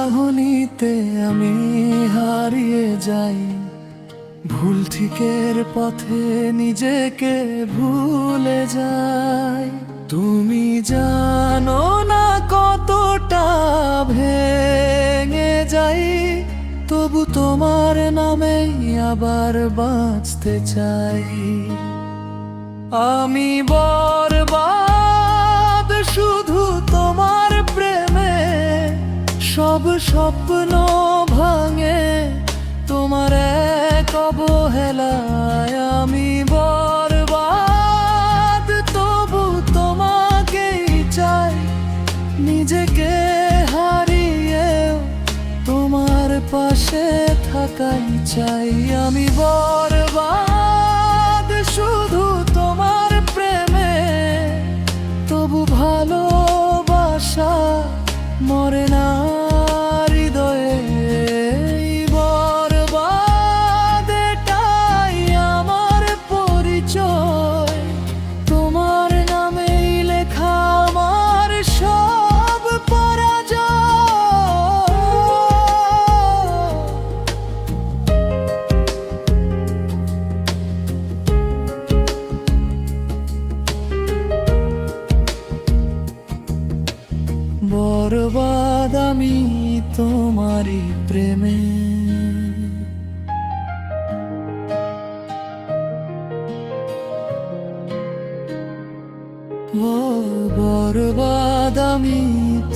চাহনিতে আমি হারিয়ে যাই, ভুল ঠিকের পথে নিজেকে ভুলে যাই। তুমি জানো না কতটা ভেঙে যাই, তবু তোমার নামেই আবার বাঁচতে চাই। আমি বরবাদ শুধু তোমার প্রেমে, সব স্বপ্ন ভাঙে তোমার এক অবহেলায়। আমি বরবাদ তবু তোমাকেই চাই, নিজেকে হারিয়ে তোমার পাশে থাকাই চাই। আমি বরবাদ শুধু তোমার প্রেমে, তবু ভালোবাসা মরে না হৃদয়ে। বরবাদ এটাই আমার পরিচয়, তোমার নামেই লেখা আমার সব পরাজয়। বরবাদ আমি তোমারই প্রেমে। ও বরবাদ আমি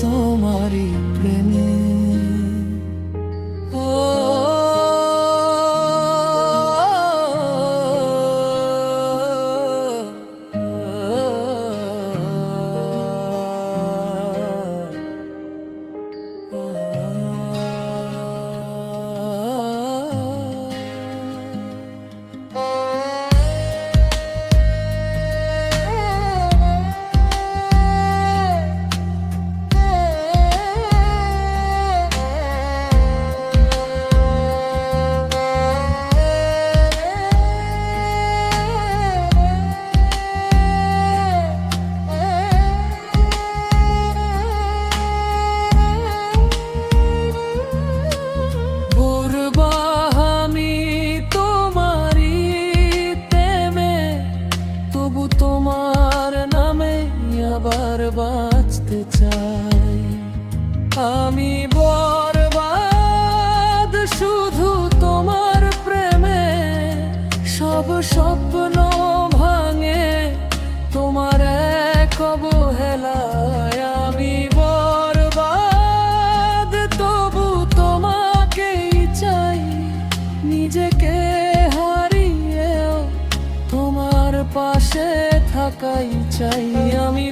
তোমারই প্রেমে। ও তোমার নামে আবার বাঁচতে চাই। আমি বরবাদ শুধু তোমার প্রেমে, সব স্বপ্ন ভাঙে তোমার এক অবহেলায়। আমি বরবাদ তবু তোমাকেই চাই, নিজেকে হারিয়েও তোমার পাশে থাকাই চাই। আমি